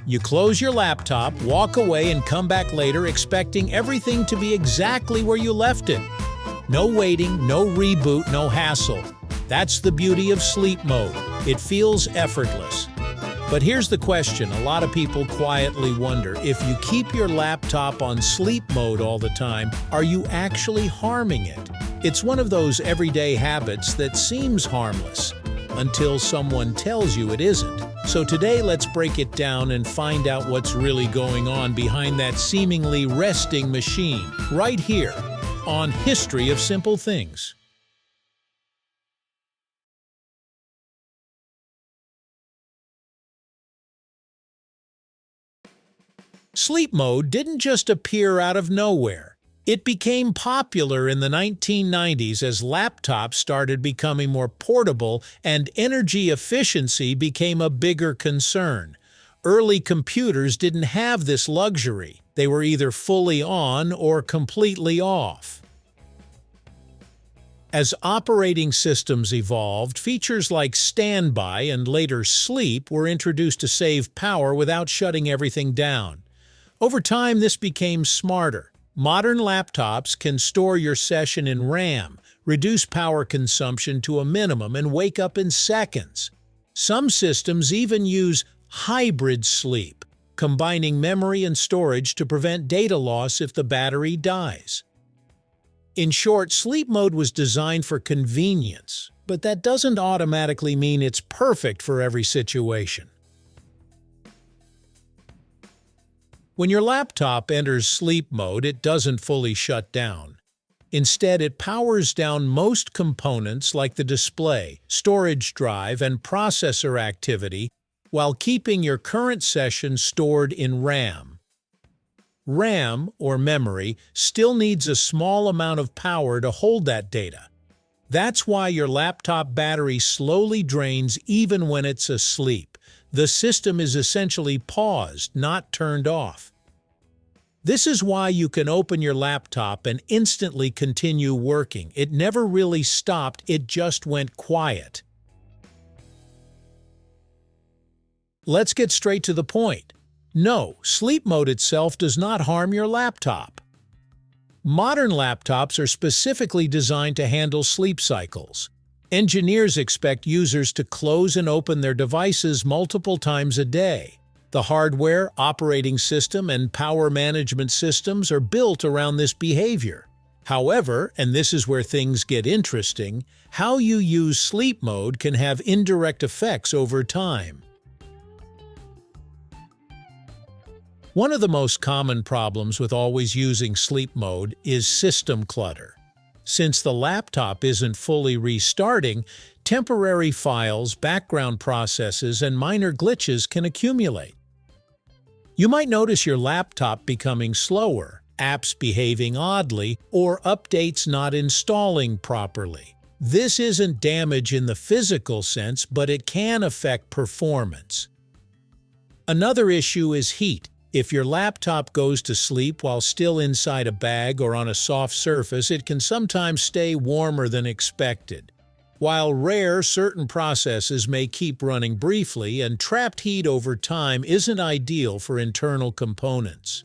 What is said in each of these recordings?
You close your laptop, walk away, and come back later expecting everything to be exactly where you left it. No waiting, no reboot, no hassle. That's the beauty of sleep mode. It feels effortless. But here's the question a lot of people quietly wonder, if you keep your laptop on sleep mode all the time, are you actually harming it? It's one of those everyday habits that seems harmless until someone tells you it isn't. So today let's break it down and find out what's really going on behind that seemingly resting machine, right here on History of Simple Things. Sleep mode didn't just appear out of nowhere. It became popular in the 1990s as laptops started becoming more portable and energy efficiency became a bigger concern. Early computers didn't have this luxury. They were either fully on or completely off. As operating systems evolved, features like standby and later sleep were introduced to save power without shutting everything down. Over time, this became smarter. Modern laptops can store your session in RAM, reduce power consumption to a minimum, and wake up in seconds. Some systems even use hybrid sleep, combining memory and storage to prevent data loss if the battery dies. In short, sleep mode was designed for convenience, but that doesn't automatically mean it's perfect for every situation. When your laptop enters sleep mode, it doesn't fully shut down. Instead, it powers down most components like the display, storage drive, and processor activity while keeping your current session stored in RAM. RAM, or memory, still needs a small amount of power to hold that data. That's why your laptop battery slowly drains even when it's asleep. The system is essentially paused, not turned off. This is why you can open your laptop and instantly continue working. It never really stopped, it just went quiet. Let's get straight to the point. No, sleep mode itself does not harm your laptop. Modern laptops are specifically designed to handle sleep cycles. Engineers expect users to close and open their devices multiple times a day. The hardware, operating system, and power management systems are built around this behavior. However, and this is where things get interesting, how you use sleep mode can have indirect effects over time. One of the most common problems with always using sleep mode is system clutter. Since the laptop isn't fully restarting, temporary files, background processes, and minor glitches can accumulate. You might notice your laptop becoming slower, apps behaving oddly, or updates not installing properly. This isn't damage in the physical sense, but it can affect performance. Another issue is heat. If your laptop goes to sleep while still inside a bag or on a soft surface, it can sometimes stay warmer than expected. While rare, certain processes may keep running briefly, and trapped heat over time isn't ideal for internal components.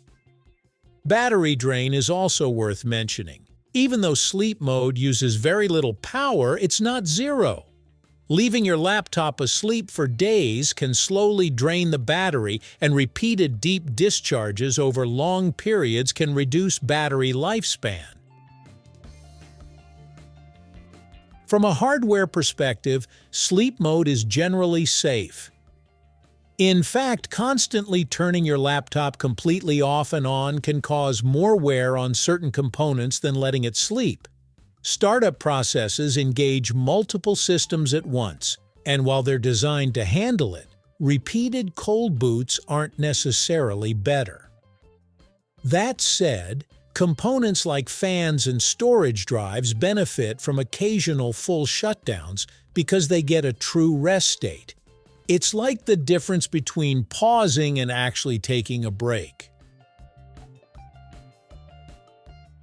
Battery drain is also worth mentioning. Even though sleep mode uses very little power, it's not zero. Leaving your laptop asleep for days can slowly drain the battery, and repeated deep discharges over long periods can reduce battery lifespan. From a hardware perspective, sleep mode is generally safe. In fact, constantly turning your laptop completely off and on can cause more wear on certain components than letting it sleep. Startup processes engage multiple systems at once, and while they're designed to handle it, repeated cold boots aren't necessarily better. That said, components like fans and storage drives benefit from occasional full shutdowns because they get a true rest state. It's like the difference between pausing and actually taking a break.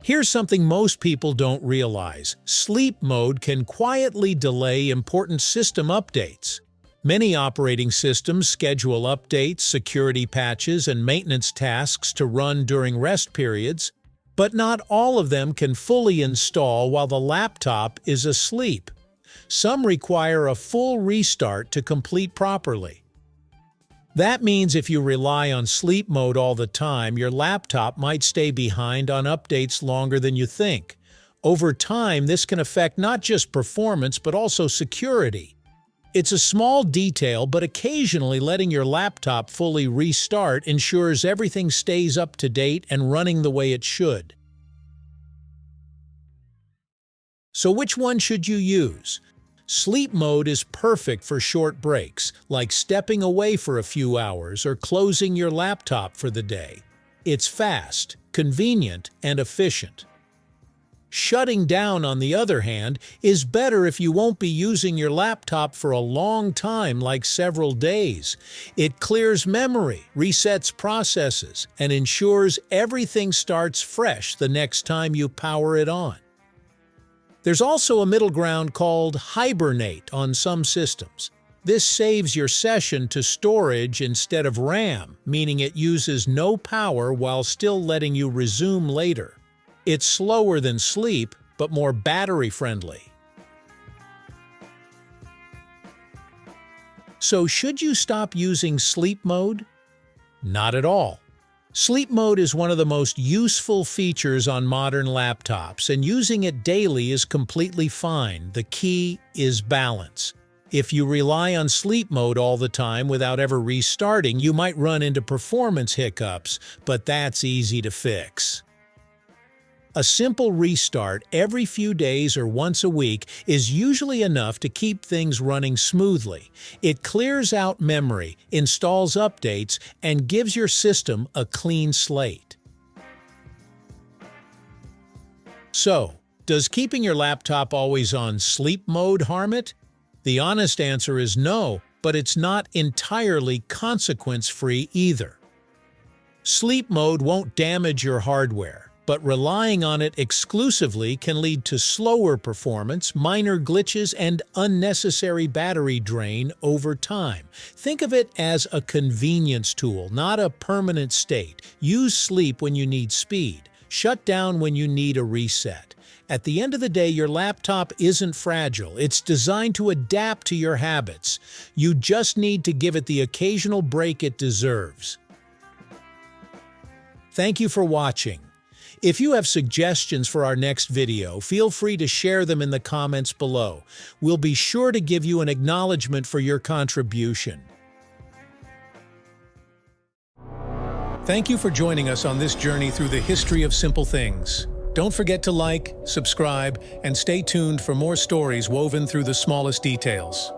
Here's something most people don't realize. Sleep mode can quietly delay important system updates. Many operating systems schedule updates, security patches, and maintenance tasks to run during rest periods, but not all of them can fully install while the laptop is asleep. Some require a full restart to complete properly. That means if you rely on sleep mode all the time, your laptop might stay behind on updates longer than you think. Over time, this can affect not just performance but also security. It's a small detail, but occasionally letting your laptop fully restart ensures everything stays up to date and running the way it should. So which one should you use? Sleep mode is perfect for short breaks, like stepping away for a few hours or closing your laptop for the day. It's fast, convenient, and efficient. Shutting down, on the other hand, is better if you won't be using your laptop for a long time, like several days. It clears memory, resets processes, and ensures everything starts fresh the next time you power it on. There's also a middle ground called hibernate on some systems. This saves your session to storage instead of RAM, meaning it uses no power while still letting you resume later. It's slower than sleep, but more battery-friendly. So should you stop using sleep mode? Not at all. Sleep mode is one of the most useful features on modern laptops, and using it daily is completely fine. The key is balance. If you rely on sleep mode all the time without ever restarting, you might run into performance hiccups, but that's easy to fix. A simple restart every few days or once a week is usually enough to keep things running smoothly. It clears out memory, installs updates, and gives your system a clean slate. So, does keeping your laptop always on sleep mode harm it? The honest answer is no, but it's not entirely consequence-free either. Sleep mode won't damage your hardware, but relying on it exclusively can lead to slower performance, minor glitches, and unnecessary battery drain over time. Think of it as a convenience tool, not a permanent state. Use sleep when you need speed. Shut down when you need a reset. At the end of the day, your laptop isn't fragile. It's designed to adapt to your habits. You just need to give it the occasional break it deserves. Thank you for watching. If you have suggestions for our next video, feel free to share them in the comments below. We'll be sure to give you an acknowledgement for your contribution. Thank you for joining us on this journey through the history of simple things. Don't forget to like, subscribe, and stay tuned for more stories woven through the smallest details.